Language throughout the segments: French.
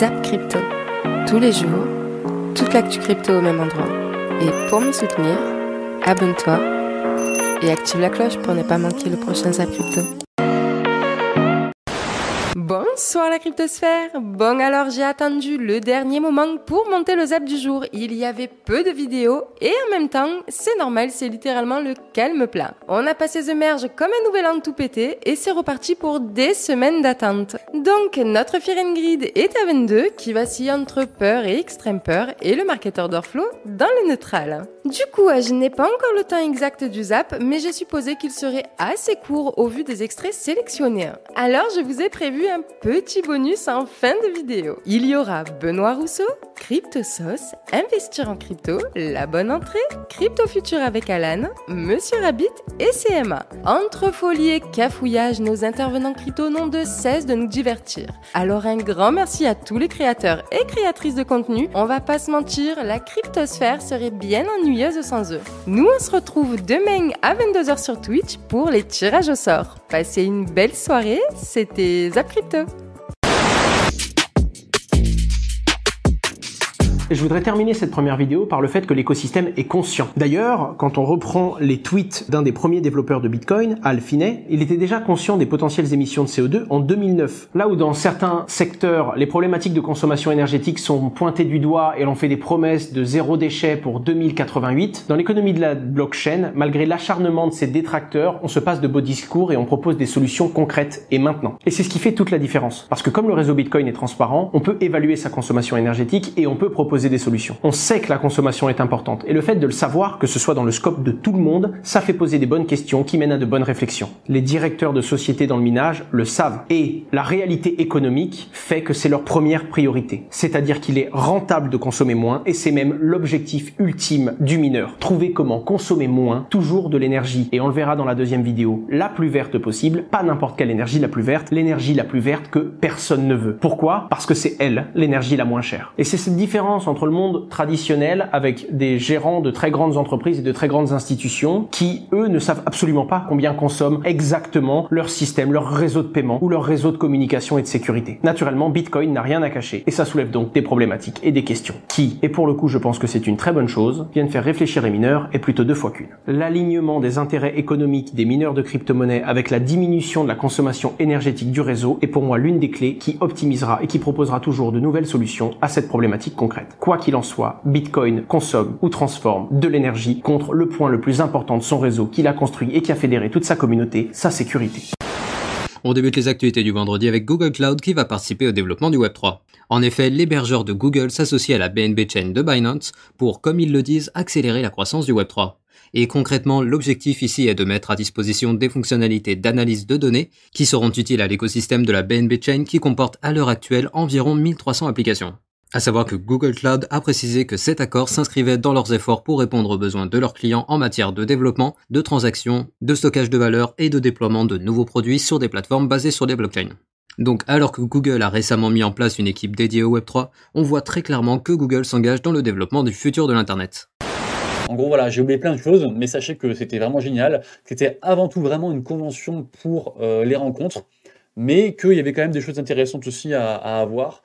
Zap Crypto. Tous les jours, toute l'actu crypto au même endroit. Et pour me soutenir, abonne-toi et active la cloche pour ne pas manquer le prochain Zap Crypto. Bonsoir la cryptosphère. Bon alors j'ai attendu le dernier moment pour monter le zap du jour. Il y avait peu de vidéos et en même temps, c'est normal, c'est littéralement le calme plat. On a passé The Merge comme un nouvel an tout pété et c'est reparti pour des semaines d'attente. Donc notre Fear and Greed est à 22 qui vacille entre peur et extrême peur et le marketeur d'Orflow dans le neutral. Du coup, je n'ai pas encore le temps exact du zap, mais j'ai supposé qu'il serait assez court au vu des extraits sélectionnés. Alors je vous ai prévu un petit bonus en fin de vidéo. Il y aura Benoît Rousseau, CryptoSauce, Investir en crypto, La Bonne Entrée, Crypto Futur avec Alan, Monsieur Rabbit et CMA. Entre folie et cafouillage, nos intervenants crypto n'ont de cesse de nous divertir. Alors un grand merci à tous les créateurs et créatrices de contenu. On va pas se mentir, la cryptosphère serait bien ennuyeuse sans eux. Nous on se retrouve demain à 22h sur Twitch pour les tirages au sort. Passez une belle soirée, c'était Zap Crypto. Je voudrais terminer cette première vidéo par le fait que l'écosystème est conscient. D'ailleurs, quand on reprend les tweets d'un des premiers développeurs de Bitcoin, Al Finney, il était déjà conscient des potentielles émissions de CO2 en 2009. Là où dans certains secteurs, les problématiques de consommation énergétique sont pointées du doigt et l'on fait des promesses de zéro déchet pour 2088, dans l'économie de la blockchain, malgré l'acharnement de ses détracteurs, on se passe de beaux discours et on propose des solutions concrètes et maintenant. Et c'est ce qui fait toute la différence. Parce que comme le réseau Bitcoin est transparent, on peut évaluer sa consommation énergétique et on peut proposer des solutions. On sait que la consommation est importante et le fait de le savoir, que ce soit dans le scope de tout le monde, ça fait poser des bonnes questions qui mènent à de bonnes réflexions. Les directeurs de sociétés dans le minage le savent et la réalité économique fait que c'est leur première priorité. C'est-à-dire qu'il est rentable de consommer moins et c'est même l'objectif ultime du mineur. Trouver comment consommer moins, toujours de l'énergie. Et on le verra dans la deuxième vidéo, la plus verte possible, pas n'importe quelle énergie la plus verte, l'énergie la plus verte que personne ne veut. Pourquoi ? Parce que c'est elle, l'énergie la moins chère. Et c'est cette différence entre le monde traditionnel avec des gérants de très grandes entreprises et de très grandes institutions qui, eux, ne savent absolument pas combien consomment exactement leur système, leur réseau de paiement ou leur réseau de communication et de sécurité. Naturellement, Bitcoin n'a rien à cacher et ça soulève donc des problématiques et des questions qui, et pour le coup je pense que c'est une très bonne chose, viennent faire réfléchir les mineurs et plutôt deux fois qu'une. L'alignement des intérêts économiques des mineurs de crypto-monnaies avec la diminution de la consommation énergétique du réseau est pour moi l'une des clés qui optimisera et qui proposera toujours de nouvelles solutions à cette problématique concrète. Quoi qu'il en soit, Bitcoin consomme ou transforme de l'énergie contre le point le plus important de son réseau qu'il a construit et qui a fédéré toute sa communauté, sa sécurité. On débute les actualités du vendredi avec Google Cloud qui va participer au développement du Web3. En effet, l'hébergeur de Google s'associe à la BNB Chain de Binance pour, comme ils le disent, accélérer la croissance du Web3. Et concrètement, l'objectif ici est de mettre à disposition des fonctionnalités d'analyse de données qui seront utiles à l'écosystème de la BNB Chain qui comporte à l'heure actuelle environ 1300 applications. À savoir que Google Cloud a précisé que cet accord s'inscrivait dans leurs efforts pour répondre aux besoins de leurs clients en matière de développement, de transactions, de stockage de valeur et de déploiement de nouveaux produits sur des plateformes basées sur des blockchains. Donc alors que Google a récemment mis en place une équipe dédiée au Web3, on voit très clairement que Google s'engage dans le développement du futur de l'Internet. En gros, voilà, j'ai oublié plein de choses, mais sachez que c'était vraiment génial. C'était avant tout vraiment une convention pour les rencontres, mais qu'il y avait quand même des choses intéressantes aussi à avoir.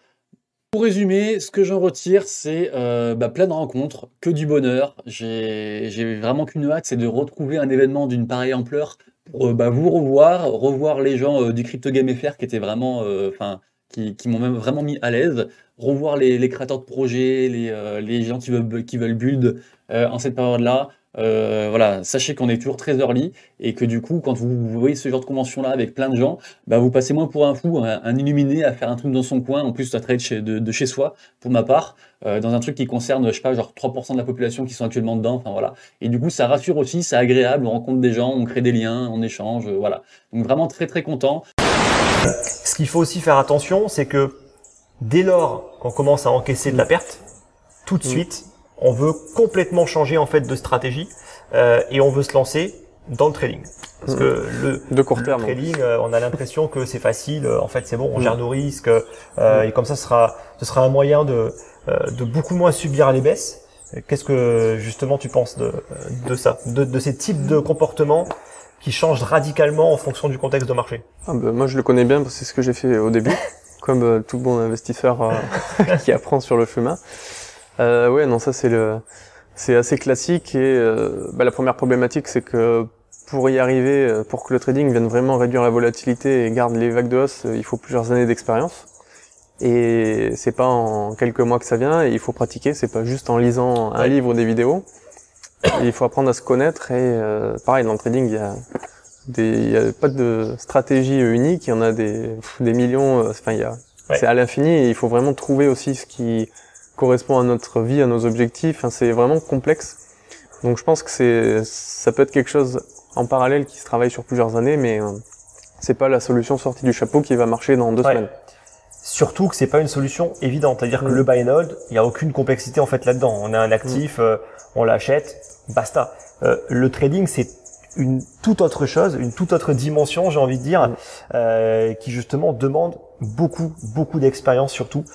Pour résumer, ce que j'en retire, c'est plein de rencontres, que du bonheur. J'ai vraiment qu'une hâte, c'est de retrouver un événement d'une pareille ampleur pour vous revoir les gens du Crypto Game FR qui étaient vraiment, qui m'ont même vraiment mis à l'aise, revoir les créateurs de projets, les gens qui veulent build en cette période-là. Voilà, sachez qu'on est toujours très early et que du coup, quand vous voyez ce genre de convention-là avec plein de gens, vous passez moins pour un fou, un illuminé à faire un truc dans son coin, en plus ça trade de chez soi, pour ma part, dans un truc qui concerne, je sais pas, genre 3% de la population qui sont actuellement dedans, enfin voilà. Et du coup, ça rassure aussi, c'est agréable, on rencontre des gens, on crée des liens, on échange, voilà. Donc vraiment très très content. Ce qu'il faut aussi faire attention, c'est que dès lors qu'on commence à encaisser de la perte, tout de suite, on veut complètement changer en fait de stratégie et on veut se lancer dans le trading. Parce que le trading, on a l'impression que c'est facile. En fait, c'est bon, on gère nos risques et comme ça, ce sera un moyen de beaucoup moins subir les baisses. Qu'est-ce que justement tu penses de ça, de ces types de comportements qui changent radicalement en fonction du contexte de marché? Moi, je le connais bien parce que c'est ce que j'ai fait au début. comme tout bon investisseur qui apprend sur le chemin. Ouais, non, ça c'est assez classique et la première problématique, c'est que pour y arriver, pour que le trading vienne vraiment réduire la volatilité et garde les vagues de hausse, il faut plusieurs années d'expérience. Et c'est pas en quelques mois que ça vient, et il faut pratiquer, c'est pas juste en lisant un livre ou des vidéos. Et il faut apprendre à se connaître et pareil, dans le trading, il y a pas de stratégie unique, il y en a des millions, c'est à l'infini et il faut vraiment trouver aussi ce qui correspond à notre vie, à nos objectifs. Enfin, c'est vraiment complexe. Donc je pense que ça peut être quelque chose en parallèle qui se travaille sur plusieurs années, mais c'est pas la solution sortie du chapeau qui va marcher dans 2 semaines. Surtout que c'est pas une solution évidente, c'est-à-dire que le buy and hold, il y a aucune complexité en fait là-dedans. On a un actif, on l'achète, basta. Le trading, c'est une toute autre chose, une toute autre dimension, j'ai envie de dire, qui justement demande beaucoup d'expérience surtout.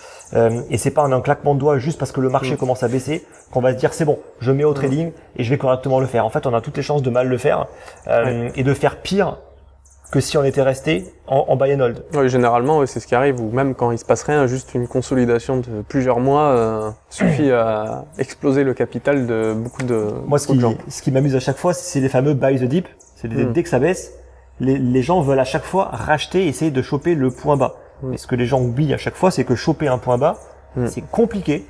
Et c'est pas en un claquement de doigts juste parce que le marché commence à baisser qu'on va se dire c'est bon, je mets au trading et je vais correctement le faire. En fait, on a toutes les chances de mal le faire et de faire pire que si on était resté en buy and hold. Oui, généralement, c'est ce qui arrive, ou même quand il se passe rien, juste une consolidation de plusieurs mois suffit à exploser le capital de beaucoup de gens. Ce qui m'amuse à chaque fois, c'est les fameux buy the dip. C'est dès que ça baisse, les gens veulent à chaque fois racheter, essayer de choper le point bas. Et ce que les gens oublient à chaque fois, c'est que choper un point bas, c'est compliqué.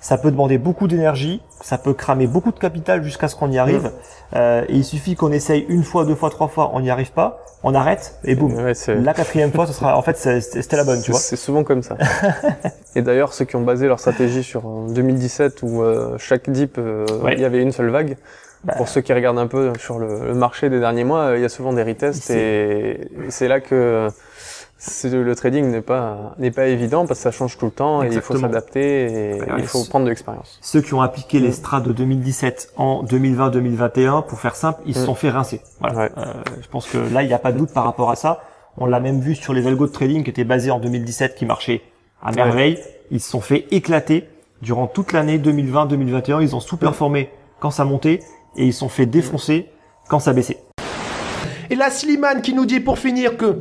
Ça peut demander beaucoup d'énergie, ça peut cramer beaucoup de capital jusqu'à ce qu'on y arrive. Et il suffit qu'on essaye 1 fois, 2 fois, 3 fois, on n'y arrive pas, on arrête et boum. Ouais, la 4e fois, ce sera, en fait, c'était la bonne, tu vois. C'est souvent comme ça. Et d'ailleurs, ceux qui ont basé leur stratégie sur 2017 où chaque dip, il y avait une seule vague. Pour ceux qui regardent un peu sur le marché des derniers mois, il y a souvent des retests et c'est là que le trading n'est pas évident parce que ça change tout le temps. Exactement. Et il faut s'adapter et il faut prendre de l'expérience. Ceux qui ont appliqué les strats de 2017 en 2020-2021, pour faire simple, ils se sont fait rincer. Voilà. Ouais. Je pense que là, il n'y a pas de doute par rapport à ça. On l'a même vu sur les algos de trading qui étaient basés en 2017, qui marchaient à merveille. Ils se sont fait éclater durant toute l'année 2020-2021. Ils ont sous-performé quand ça montait et ils se sont fait défoncer quand ça baissait. Et là, Slimane qui nous dit pour finir que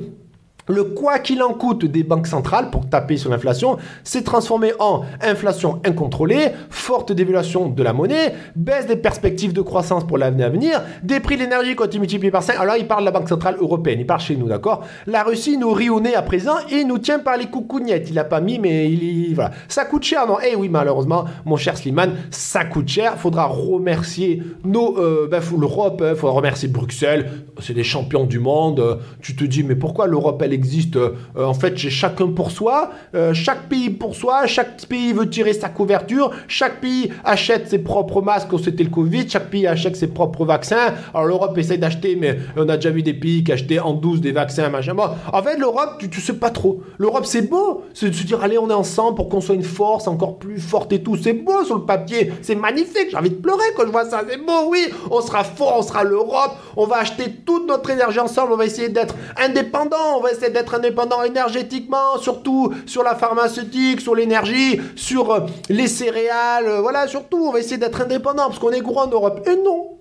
le quoi qu'il en coûte des banques centrales pour taper sur l'inflation s'est transformé en inflation incontrôlée, forte dévaluation de la monnaie, baisse des perspectives de croissance pour l'année à venir, des prix de l'énergie quand ils multiplient par 5. Alors il parle de la Banque Centrale Européenne, il parle chez nous, d'accord? La Russie nous rit au nez à présent et nous tient par les coucougnettes. Il n'a pas mis, mais voilà. Ça coûte cher, non? Eh oui, malheureusement, mon cher Slimane, ça coûte cher. Faudra remercier l'Europe, faudra remercier Bruxelles. C'est des champions du monde. Tu te dis, mais pourquoi l'Europe, elle existe? En fait, j'ai chacun pour soi, chaque pays pour soi, chaque pays veut tirer sa couverture, chaque pays achète ses propres masques quand c'était le Covid, chaque pays achète ses propres vaccins. Alors l'Europe essaye d'acheter, mais on a déjà vu des pays qui achetaient en 12 des vaccins, machin. Bon, en fait, l'Europe, tu sais pas trop. L'Europe, c'est beau, c'est de se dire, allez, on est ensemble pour qu'on soit une force encore plus forte et tout. C'est beau sur le papier, c'est magnifique. J'ai envie de pleurer quand je vois ça. C'est beau, oui, on sera fort, on sera l'Europe, on va acheter toute notre énergie ensemble, on va essayer d'être indépendant, on va essayer d'être indépendant énergétiquement, surtout sur la pharmaceutique, sur l'énergie, sur les céréales, voilà, surtout, on va essayer d'être indépendant parce qu'on est gros en Europe. Et non.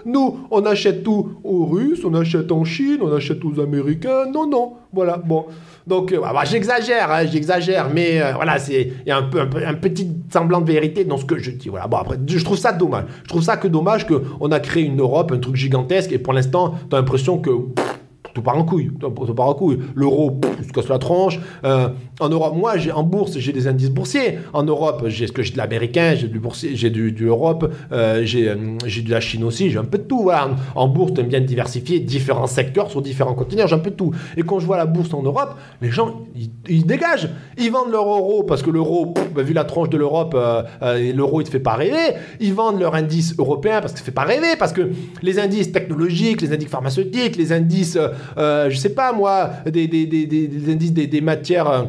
Nous, on achète tout aux Russes, on achète en Chine, on achète aux Américains. Non, voilà, bon. Donc, j'exagère, mais voilà, il y a un petit semblant de vérité dans ce que je dis. Voilà, bon, après, je trouve ça dommage. Je trouve ça dommage qu'on a créé une Europe, un truc gigantesque, et pour l'instant, t'as l'impression que tout part en couille. L'euro, se casse la tronche. En Europe, moi, en bourse, j'ai des indices boursiers. En Europe, j'ai de l'américain, j'ai du boursier, j'ai du Europe, j'ai de la Chine aussi, j'ai un peu de tout. Voilà. En bourse, t'aimes bien diversifier différents secteurs sur différents continents, j'ai un peu de tout. Et quand je vois la bourse en Europe, les gens, ils dégagent. Ils vendent leur euro parce que l'euro, vu la tronche de l'Europe, l'euro, il te fait pas rêver. Ils vendent leur indice européen parce que ça fait pas rêver, parce que les indices technologiques, les indices pharmaceutiques, les indices je sais pas moi, des indices des matières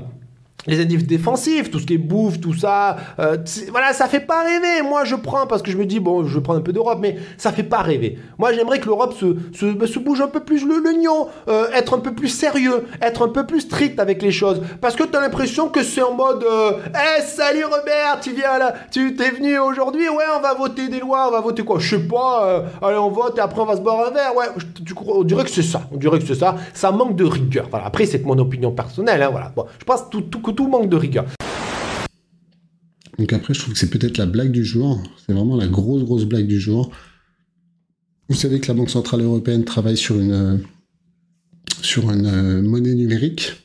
les indices défensifs, tout ce qui est bouffe, tout ça, voilà, ça fait pas rêver. Moi, je prends parce que je me dis, bon, je vais prendre un peu d'Europe, mais ça fait pas rêver. Moi, j'aimerais que l'Europe se bouge un peu plus le nion, être un peu plus sérieux, être un peu plus strict avec les choses. Parce que t'as l'impression que c'est en mode, salut Robert, tu viens là, tu t'es venu aujourd'hui, ouais, on va voter des lois, on va voter quoi? Je sais pas, allez, on vote et après on va se boire un verre, ouais, on dirait que c'est ça, ça manque de rigueur. Voilà, après, c'est que mon opinion personnelle, hein, voilà. Bon, je pense que tout manque de rigueur. Donc après, je trouve que c'est peut-être la blague du jour. C'est vraiment la grosse blague du jour. Vous savez que la Banque Centrale Européenne travaille sur une monnaie numérique.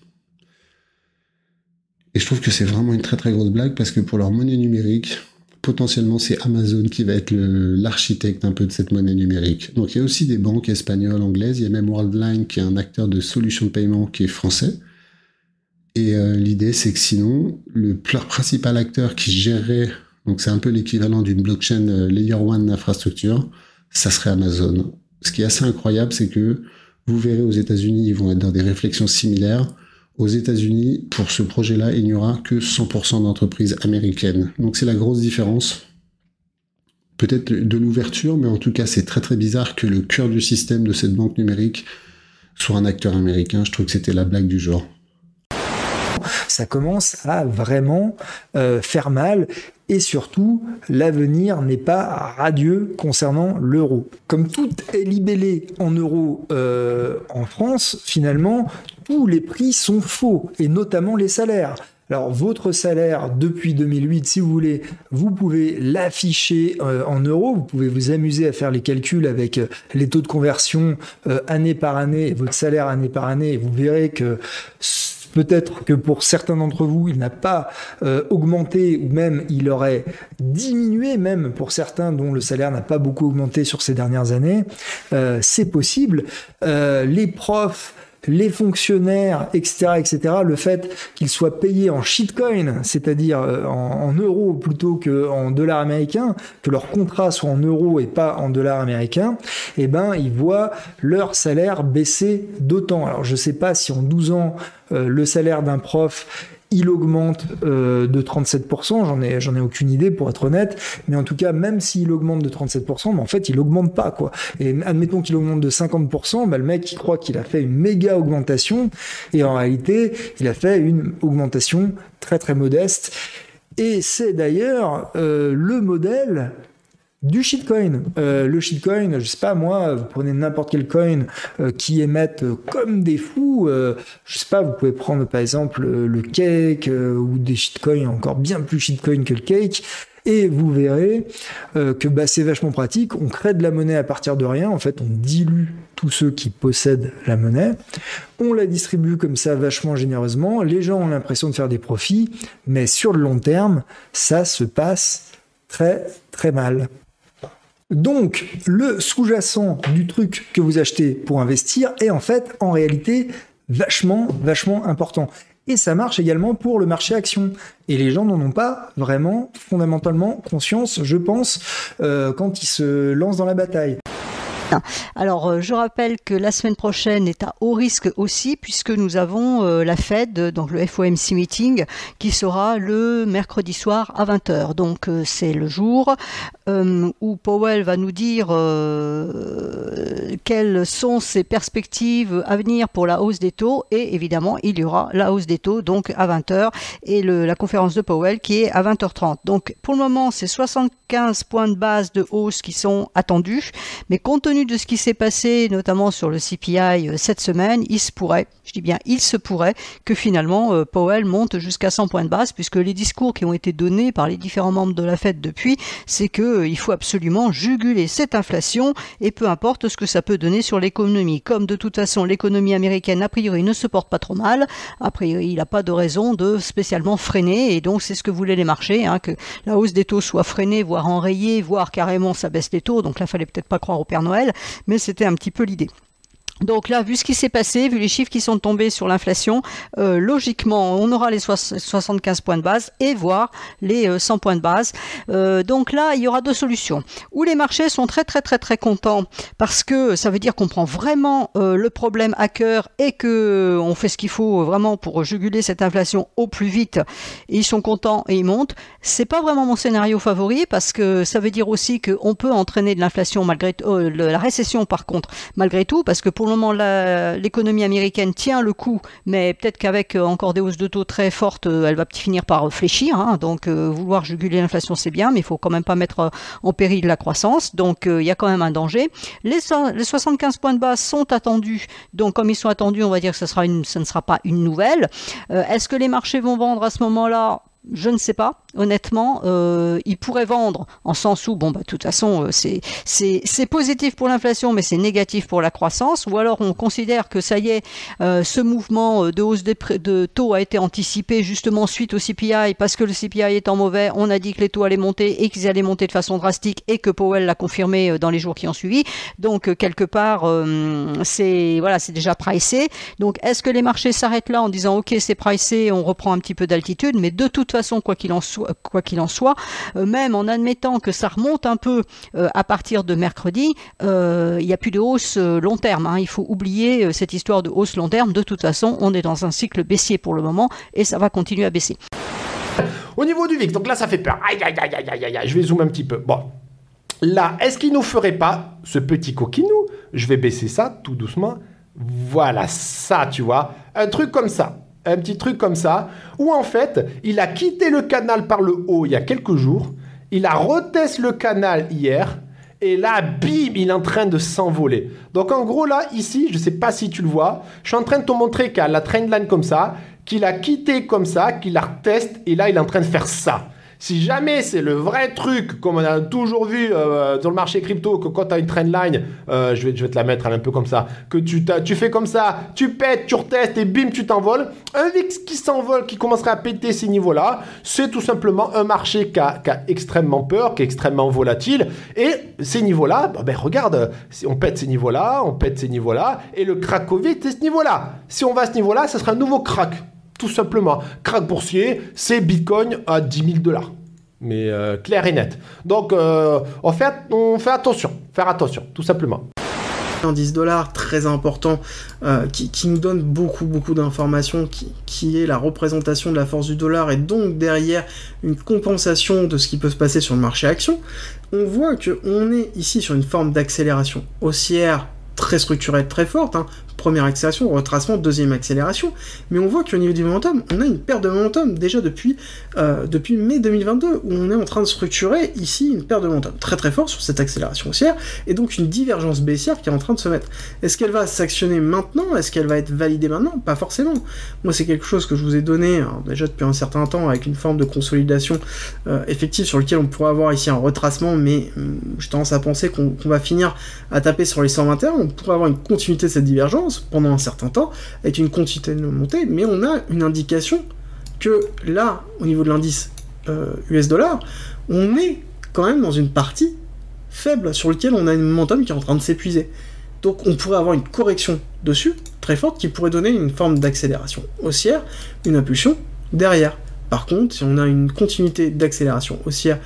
Et je trouve que c'est vraiment une très grosse blague parce que pour leur monnaie numérique, potentiellement c'est Amazon qui va être l'architecte un peu de cette monnaie numérique. Donc il y a aussi des banques espagnoles, anglaises. Il y a même Worldline qui est un acteur de solutions de paiement qui est français. Et l'idée, c'est que sinon, leur principal acteur qui gérerait, donc c'est un peu l'équivalent d'une blockchain Layer 1 d'infrastructure, ça serait Amazon. Ce qui est assez incroyable, c'est que vous verrez aux États-Unis, ils vont être dans des réflexions similaires. Aux États-Unis, pour ce projet-là, il n'y aura que 100% d'entreprises américaines. Donc c'est la grosse différence. Peut-être de l'ouverture, mais en tout cas, c'est très bizarre que le cœur du système de cette banque numérique soit un acteur américain. Je trouve que c'était la blague du genre. Ça commence à vraiment faire mal et surtout l'avenir n'est pas radieux concernant l'euro. Comme tout est libellé en euros en France, finalement, tous les prix sont faux et notamment les salaires. Alors, votre salaire depuis 2008, si vous voulez, vous pouvez l'afficher en euros. Vous pouvez vous amuser à faire les calculs avec les taux de conversion année par année, votre salaire année par année, et vous verrez que peut-être que pour certains d'entre vous, il n'a pas augmenté ou même il aurait diminué, même pour certains dont le salaire n'a pas beaucoup augmenté sur ces dernières années. C'est possible. Les profs, les fonctionnaires, etc., le fait qu'ils soient payés en shitcoin, c'est-à-dire en euros plutôt qu'en dollars américains, que leur contrat soit en euros et pas en dollars américains, eh ben, ils voient leur salaire baisser d'autant. Alors, je sais pas si en 12 ans, le salaire d'un prof il augmente de 37%, j'en ai aucune idée pour être honnête, mais en tout cas, même s'il augmente de 37%, mais en fait, il augmente pas, quoi. Et admettons qu'il augmente de 50%, bah, le mec, il croit qu'il a fait une méga augmentation, et en réalité, il a fait une augmentation très modeste. Et c'est d'ailleurs le modèle du shitcoin. Le shitcoin, je sais pas moi, vous prenez n'importe quel coin qui émettent comme des fous. Je sais pas, vous pouvez prendre par exemple le cake ou des shitcoins encore bien plus shitcoin que le cake. Et vous verrez que bah, c'est vachement pratique. On crée de la monnaie à partir de rien. En fait, on dilue tous ceux qui possèdent la monnaie. On la distribue comme ça vachement généreusement. Les gens ont l'impression de faire des profits, mais sur le long terme, ça se passe très mal. Donc, le sous-jacent du truc que vous achetez pour investir est en fait, en réalité, vachement important. Et ça marche également pour le marché action. Et les gens n'en ont pas vraiment fondamentalement conscience, je pense, quand ils se lancent dans la bataille. Alors, je rappelle que la semaine prochaine est à haut risque aussi, puisque nous avons la Fed, donc le FOMC meeting, qui sera le mercredi soir à 20h. Donc, c'est le jour où Powell va nous dire quelles sont ses perspectives à venir pour la hausse des taux. Et évidemment, il y aura la hausse des taux, donc à 20h, et la conférence de Powell qui est à 20h30. Donc, pour le moment, c'est 75 points de base de hausse qui sont attendus, mais compte tenu de ce qui s'est passé, notamment sur le CPI cette semaine, il se pourrait que finalement Powell monte jusqu'à 100 points de base, puisque les discours qui ont été donnés par les différents membres de la Fed depuis, c'est qu'il faut absolument juguler cette inflation, et peu importe ce que ça peut donner sur l'économie. Comme de toute façon l'économie américaine a priori ne se porte pas trop mal, a priori il n'a pas de raison de spécialement freiner, et donc c'est ce que voulaient les marchés, que la hausse des taux soit freinée, voire enrayée, voire carrément ça baisse les taux, donc là fallait peut-être pas croire au Père Noël, mais c'était un petit peu l'idée. Donc là, vu ce qui s'est passé, vu les chiffres qui sont tombés sur l'inflation, logiquement, on aura les 75 points de base et voire les 100 points de base. Donc là, il y aura deux solutions. Ou les marchés sont très contents parce que ça veut dire qu'on prend vraiment le problème à cœur et que on fait ce qu'il faut vraiment pour juguler cette inflation au plus vite. Et ils sont contents et ils montent. C'est pas vraiment mon scénario favori parce que ça veut dire aussi qu'on peut entraîner de l'inflation malgré la récession par contre, malgré tout, parce que pour le moment, l'économie américaine tient le coup, mais peut-être qu'avec encore des hausses de taux très fortes, elle va finir par fléchir. Hein. Donc, vouloir juguler l'inflation, c'est bien, mais il faut quand même pas mettre en péril la croissance. Donc, il y a quand même un danger. Les 75 points de base sont attendus. Donc, comme ils sont attendus, on va dire que ça ne sera pas une nouvelle. Est-ce que les marchés vont vendre à ce moment-là ? Je ne sais pas, honnêtement, ils pourraient vendre en sens où, bon, bah, de toute façon, c'est positif pour l'inflation, mais c'est négatif pour la croissance, ou alors on considère que ça y est, ce mouvement de hausse de taux a été anticipé justement suite au CPI, parce que le CPI étant mauvais, on a dit que les taux allaient monter et qu'ils allaient monter de façon drastique et que Powell l'a confirmé dans les jours qui ont suivi. Donc, quelque part, c'est déjà pricé. Donc, est-ce que les marchés s'arrêtent là en disant, OK, c'est pricé, on reprend un petit peu d'altitude, mais de toute façon, quoi qu'il en soit, même en admettant que ça remonte un peu à partir de mercredi, il n'y a plus de hausse long terme. Hein. Il faut oublier cette histoire de hausse long terme. De toute façon, on est dans un cycle baissier pour le moment et ça va continuer à baisser. Au niveau du VIX, donc là, ça fait peur. Aïe, aïe, aïe, aïe, aïe, aïe. Je vais zoomer un petit peu. Bon. Là, est-ce qu'il nous ferait pas ce petit coquinou? Je vais baisser ça tout doucement. Voilà, ça, tu vois. Un truc comme ça. Un petit truc comme ça, où en fait, il a quitté le canal par le haut il y a quelques jours, il a retesté le canal hier, et là, bim, il est en train de s'envoler. Donc en gros, là, ici, je ne sais pas si tu le vois, je suis en train de te montrer qu'il y a la trendline comme ça, qu'il a quitté comme ça, qu'il la reteste, et là, il est en train de faire ça. Si jamais c'est le vrai truc, comme on a toujours vu dans le marché crypto, que quand tu as une trendline, je vais te la mettre un peu comme ça, que tu fais comme ça, tu pètes, tu retestes et bim, tu t'envoles. Un VIX qui s'envole, qui commencerait à péter ces niveaux-là, c'est tout simplement un marché qui a extrêmement peur, qui est extrêmement volatile. Et ces niveaux-là, regarde, on pète ces niveaux-là, et le crack Covid, c'est ce niveau-là. Si on va à ce niveau-là, ça sera un nouveau crack. Tout simplement, crack boursier, c'est Bitcoin à 10 000 $. Mais clair et net. Donc, on fait attention. Faire attention, tout simplement. Indice dollar très important qui nous donne beaucoup d'informations qui est la représentation de la force du dollar et donc derrière une compensation de ce qui peut se passer sur le marché action. On voit qu'on est ici sur une forme d'accélération haussière très structurelle, très forte, hein. Première accélération, retracement, deuxième accélération, mais on voit qu'au niveau du momentum, on a une perte de momentum déjà depuis mai 2022, où on est en train de structurer ici une perte de momentum très forte sur cette accélération haussière, et donc une divergence baissière qui est en train de se mettre. Est-ce qu'elle va s'actionner maintenant? Est-ce qu'elle va être validée maintenant? Pas forcément. Moi, c'est quelque chose que je vous ai donné déjà depuis un certain temps, avec une forme de consolidation effective sur lequel on pourrait avoir ici un retracement, mais j'ai tendance à penser qu'on va finir à taper sur les 121, on pourrait avoir une continuité de cette divergence pendant un certain temps, avec une continuité de montée, mais on a une indication que là, au niveau de l'indice US dollar, on est quand même dans une partie faible sur laquelle on a une momentum qui est en train de s'épuiser. Donc on pourrait avoir une correction dessus, très forte, qui pourrait donner une forme d'accélération haussière, une impulsion derrière. Par contre, si on a une continuité d'accélération haussière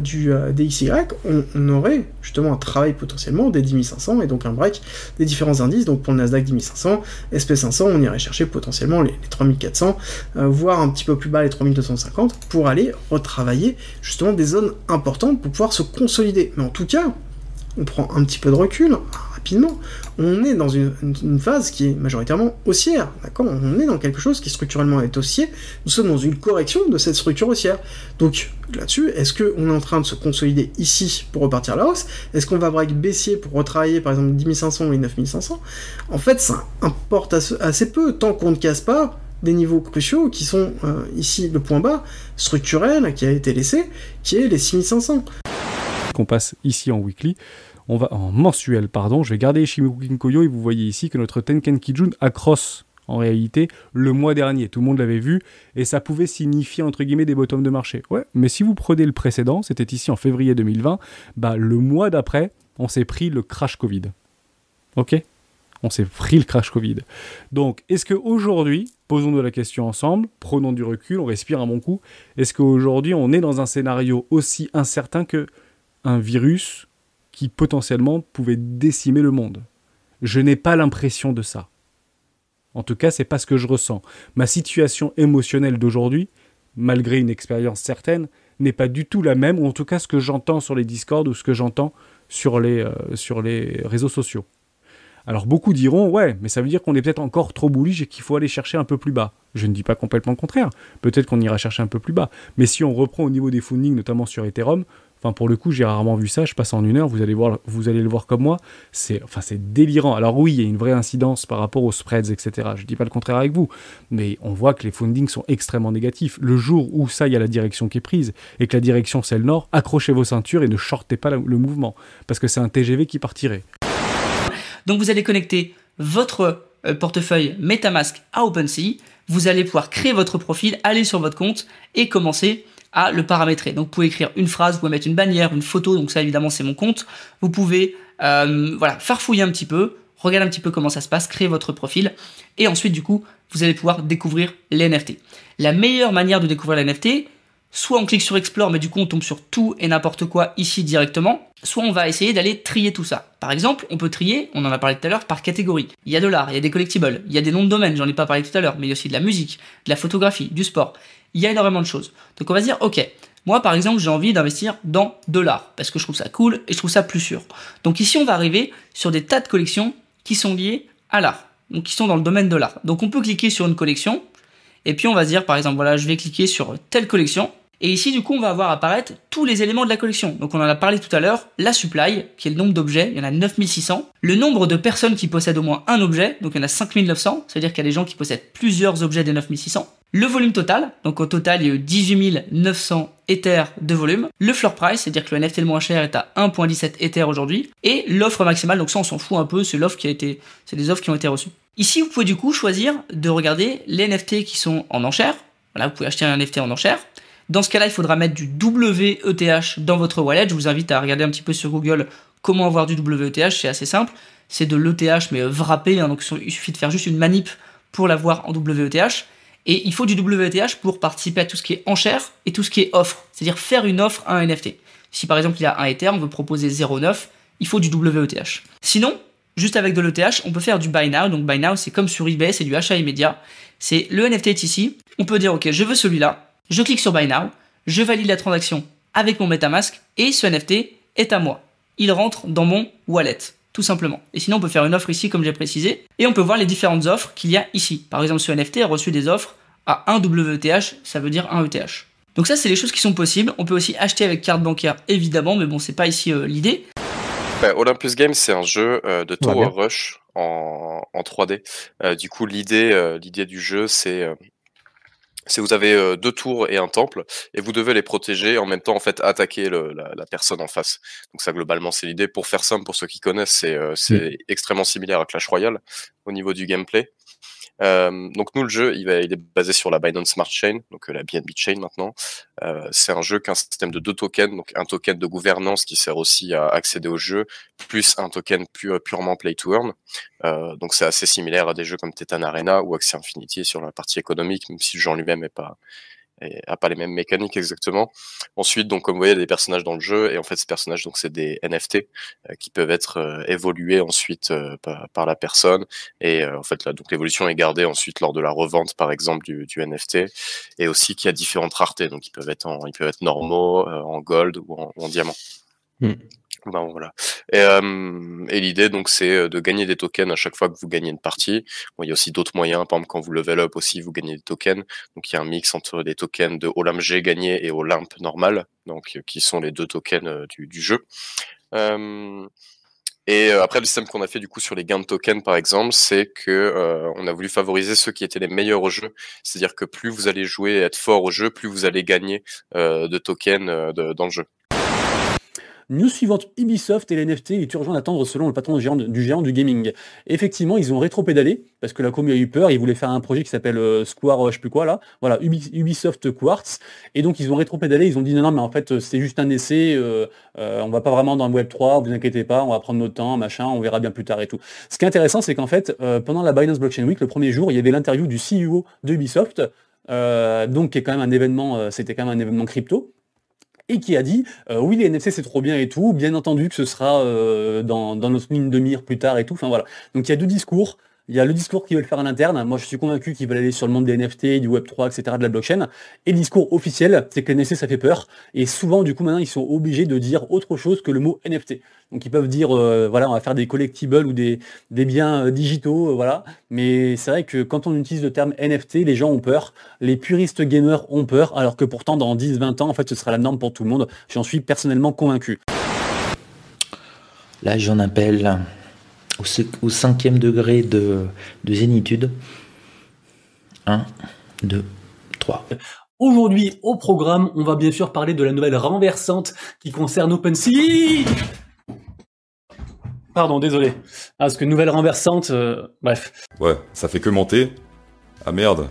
du DXY, on aurait justement un travail potentiellement des 10 500 et donc un break des différents indices. Donc pour le Nasdaq 10 500, SP500, on irait chercher potentiellement les 3400, voire un petit peu plus bas les 3250 pour aller retravailler justement des zones importantes pour pouvoir se consolider. Mais en tout cas, on prend un petit peu de recul, rapidement, on est dans une phase qui est majoritairement haussière, d'accord? On est dans quelque chose qui structurellement est haussier, nous sommes dans une correction de cette structure haussière. Donc là-dessus, est-ce qu'on est en train de se consolider ici pour repartir à la hausse? Est-ce qu'on va break baissier pour retravailler par exemple 10 500 et 9 500? En fait, ça importe assez peu, tant qu'on ne casse pas des niveaux cruciaux qui sont ici le point bas structurel qui a été laissé, qui est les 6500. Qu'on passe ici en weekly, on va en mensuel, pardon, je vais garder Ichimoku Kinkoyo et vous voyez ici que notre Tenkan Kijun accrosse en réalité le mois dernier, tout le monde l'avait vu et ça pouvait signifier entre guillemets des bottoms de marché. Ouais, mais si vous prenez le précédent, c'était ici en février 2020, le mois d'après, on s'est pris le crash Covid. Ok ? On s'est pris le crash Covid. Donc, est-ce qu'aujourd'hui, posons-nous la question ensemble, prenons du recul, on respire un bon coup, est-ce qu'aujourd'hui, on est dans un scénario aussi incertain qu'un virus qui potentiellement pouvait décimer le monde? Je n'ai pas l'impression de ça. En tout cas, c'est pas ce que je ressens. Ma situation émotionnelle d'aujourd'hui, malgré une expérience certaine, n'est pas du tout la même, ou en tout cas ce que j'entends sur les Discord ou ce que j'entends sur les réseaux sociaux. Alors beaucoup diront, ouais, mais ça veut dire qu'on est peut-être encore trop bullish et qu'il faut aller chercher un peu plus bas. Je ne dis pas complètement le contraire, peut-être qu'on ira chercher un peu plus bas. Mais si on reprend au niveau des fundings, notamment sur Ethereum, enfin pour le coup j'ai rarement vu ça, je passe en 1 heure, vous allez le voir comme moi, c'est délirant. Alors oui, il y a une vraie incidence par rapport aux spreads, etc. Je ne dis pas le contraire avec vous, mais on voit que les fundings sont extrêmement négatifs. Le jour où ça, il y a la direction qui est prise, et que la direction c'est le nord, accrochez vos ceintures et ne shortez pas le mouvement, parce que c'est un TGV qui partirait. Donc vous allez connecter votre portefeuille MetaMask à OpenSea, vous allez pouvoir créer votre profil, aller sur votre compte et commencer à le paramétrer. Donc vous pouvez écrire une phrase, vous pouvez mettre une bannière, une photo, donc ça évidemment c'est mon compte. Vous pouvez farfouiller un petit peu, regarder un petit peu comment ça se passe, créer votre profil et ensuite du coup vous allez pouvoir découvrir les NFT. La meilleure manière de découvrir les NFT, soit on clique sur Explore, mais du coup on tombe sur tout et n'importe quoi ici directement, soit on va essayer d'aller trier tout ça. Par exemple, on peut trier, on en a parlé tout à l'heure, par catégorie. Il y a de l'art, il y a des collectibles, il y a des noms de domaines, j'en ai pas parlé tout à l'heure, mais il y a aussi de la musique, de la photographie, du sport. Il y a énormément de choses. Donc on va se dire, ok, moi par exemple j'ai envie d'investir dans de l'art, parce que je trouve ça cool et je trouve ça plus sûr. Donc ici on va arriver sur des tas de collections qui sont liées à l'art, donc qui sont dans le domaine de l'art. Donc on peut cliquer sur une collection, et puis on va se dire par exemple, voilà, je vais cliquer sur telle collection, et ici, du coup, on va voir apparaître tous les éléments de la collection. Donc, on en a parlé tout à l'heure, la supply, qui est le nombre d'objets, il y en a 9600. Le nombre de personnes qui possèdent au moins un objet, donc il y en a 5900, c'est-à-dire qu'il y a des gens qui possèdent plusieurs objets des 9600. Le volume total, donc au total, il y a eu 18 900 Ethers de volume. Le floor price, c'est-à-dire que le NFT le moins cher est à 1.17 Ethers aujourd'hui. Et l'offre maximale, donc ça, on s'en fout un peu, c'est l'offre c'est des offres qui ont été reçues. Ici, vous pouvez du coup choisir de regarder les NFT qui sont en enchère. Voilà, vous pouvez acheter un NFT en enchère. Dans ce cas-là, il faudra mettre du WETH dans votre wallet. Je vous invite à regarder un petit peu sur Google comment avoir du WETH. C'est assez simple. C'est de l'ETH, mais wrappé. Hein, donc il suffit de faire juste une manip pour l'avoir en WETH. Et il faut du WETH pour participer à tout ce qui est enchère et tout ce qui est offre. C'est-à-dire faire une offre à un NFT. Si par exemple il y a un Ether, on veut proposer 0,9, il faut du WETH. Sinon, juste avec de l'ETH, on peut faire du Buy Now. Donc Buy Now, c'est comme sur eBay, c'est du achat immédiat. C'est le NFT est ici. On peut dire, ok, je veux celui-là. Je clique sur Buy Now, je valide la transaction avec mon MetaMask et ce NFT est à moi. Il rentre dans mon wallet, tout simplement. Et sinon, on peut faire une offre ici, comme j'ai précisé, et on peut voir les différentes offres qu'il y a ici. Par exemple, ce NFT a reçu des offres à 1 WETH, ça veut dire 1 ETH. Donc ça, c'est les choses qui sont possibles. On peut aussi acheter avec carte bancaire, évidemment, mais bon, c'est pas ici l'idée. Olympus Games, c'est un jeu de Tower Rush en 3D. Du coup, l'idée du jeu, c'est vous avez 2 tours et un temple, et vous devez les protéger, en même temps en fait attaquer la personne en face. Donc ça globalement c'est l'idée. Pour faire simple, pour ceux qui connaissent, c'est extrêmement similaire à Clash Royale au niveau du gameplay. Donc nous le jeu il est basé sur la Binance Smart Chain, donc la BNB Chain maintenant. C'est un jeu qui a un système de 2 tokens, donc un token de gouvernance qui sert aussi à accéder au jeu, plus un token purement play to earn. Donc c'est assez similaire à des jeux comme Titan Arena ou Axie Infinity sur la partie économique, même si le jeu en lui-même a pas les mêmes mécaniques exactement. Ensuite, donc comme vous voyez, il y a des personnages dans le jeu, et en fait ces personnages donc c'est des NFT qui peuvent être évolués ensuite par la personne, et en fait là donc l'évolution est gardée ensuite lors de la revente par exemple du NFT, et aussi qu'il y a différentes raretés, donc ils peuvent être normaux, en gold ou en diamant. Ben, voilà. Et l'idée donc c'est de gagner des tokens à chaque fois que vous gagnez une partie. Bon, il y a aussi d'autres moyens, par exemple quand vous level up aussi vous gagnez des tokens. Donc il y a un mix entre des tokens de Olympe G gagné et Olympe normal, donc qui sont les 2 tokens du jeu. Et après le système qu'on a fait du coup sur les gains de tokens par exemple, c'est que on a voulu favoriser ceux qui étaient les meilleurs au jeu. C'est-à-dire que plus vous allez jouer et être fort au jeu, plus vous allez gagner de tokens dans le jeu. News suivante, Ubisoft et les NFT, il est urgent d'attendre selon le patron du géant du gaming. Et effectivement, ils ont rétro-pédalé, parce que la commu a eu peur, ils voulaient faire un projet qui s'appelle Square, je sais plus quoi là, voilà, Ubisoft Quartz, et donc ils ont rétro-pédalé, ils ont dit non, mais en fait c'est juste un essai, on va pas vraiment dans le Web3, vous inquiétez pas, on va prendre notre temps, machin, on verra bien plus tard et tout. Ce qui est intéressant, c'est qu'en fait, pendant la Binance Blockchain Week, le premier jour, il y avait l'interview du CEO de Ubisoft, donc qui est quand même un événement, c'était quand même un événement crypto, et qui a dit oui, les NFT c'est trop bien et tout, bien entendu que ce sera dans notre ligne de mire plus tard et tout, enfin voilà. Donc il y a deux discours. Il y a le discours qu'ils veulent faire à l'interne. Moi, je suis convaincu qu'ils veulent aller sur le monde des NFT, du Web3, etc., de la blockchain. Et le discours officiel, c'est que les NFT, ça fait peur. Et souvent, du coup, maintenant, ils sont obligés de dire autre chose que le mot NFT. Donc, ils peuvent dire, voilà, on va faire des collectibles ou des biens digitaux, voilà. Mais c'est vrai que quand on utilise le terme NFT, les gens ont peur. Les puristes gamers ont peur. Alors que pourtant, dans 10-20 ans, en fait, ce sera la norme pour tout le monde. J'en suis personnellement convaincu. Là, j'en appelle au 5e degré de zénitude. 1, 2, 3. Aujourd'hui, au programme, on va bien sûr parler de la nouvelle renversante qui concerne OpenSea. Pardon, désolé. Parce que nouvelle renversante, bref. Ouais, ça fait que monter. Ah merde,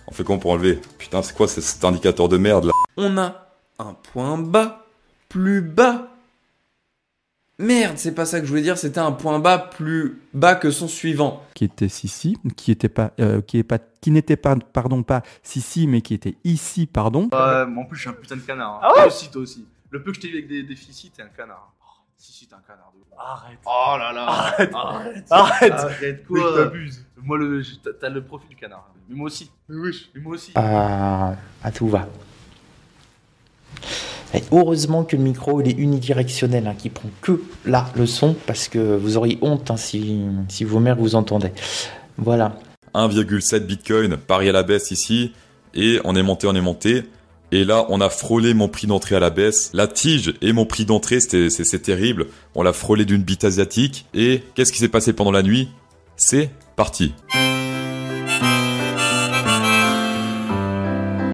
on fait comment pour enlever? Putain, c'est quoi cet indicateur de merde là? On a un point bas, plus bas. Merde, c'est pas ça que je voulais dire, c'était un point bas plus bas que son suivant. Qui était ici, qui n'était pas, pardon, pas ici, mais qui était ici, pardon. En plus, je suis un putain de canard. Hein. Ah ouais, toi aussi. Le peu que je t'ai vu avec des déficits, t'es un canard. Oh, si, t'es un canard. Arrête. Oh là là. Arrête. Quoi. Oui, t'abuses. Moi, t'as le profil du canard. Mais moi aussi. Oui, mais moi aussi. À tout va. Et heureusement que le micro il est unidirectionnel, hein, qui prend que là le son, parce que vous auriez honte hein, si vos mères vous entendaient. Voilà. 1,7 Bitcoin, pari à la baisse ici, et on est monté. Et là, on a frôlé mon prix d'entrée à la baisse. La tige et mon prix d'entrée, c'est terrible. On l'a frôlé d'une bite asiatique. Et qu'est-ce qui s'est passé pendant la nuit? C'est parti.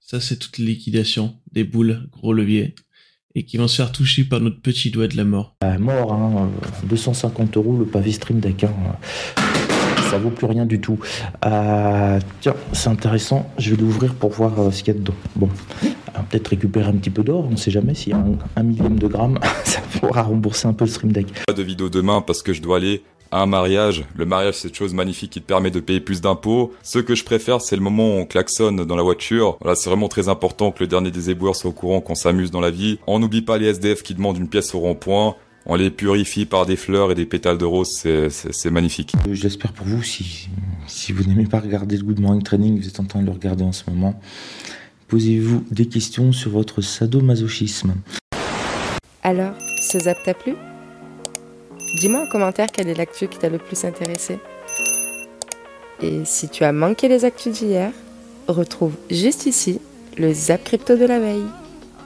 Ça, c'est toute liquidation des boules, gros levier, et qui vont se faire toucher par notre petit doigt de la mort. Mort, hein, 250 € le pavé Stream Deck. Hein. Ça vaut plus rien du tout. Tiens, c'est intéressant. Je vais l'ouvrir pour voir ce qu'il y a dedans. Bon, peut-être récupérer un petit peu d'or. On ne sait jamais s'il y a un millième de gramme. Ça pourra rembourser un peu le Stream Deck. Pas de vidéo demain parce que je dois aller à un mariage. Le mariage, c'est une chose magnifique qui te permet de payer plus d'impôts. Ce que je préfère, c'est le moment où on klaxonne dans la voiture. Voilà, c'est vraiment très important que le dernier des éboueurs soit au courant qu'on s'amuse dans la vie. On n'oublie pas les SDF qui demandent une pièce au rond-point. On les purifie par des fleurs et des pétales de rose, c'est magnifique. J'espère pour vous, si vous n'aimez pas regarder le Good Morning Training, vous êtes en train de le regarder en ce moment, posez-vous des questions sur votre sadomasochisme. Alors, ce zap t'a plu? Dis-moi en commentaire quelle est l'actu qui t'a le plus intéressé. Et si tu as manqué les actus d'hier, retrouve juste ici le Zap Crypto de la veille.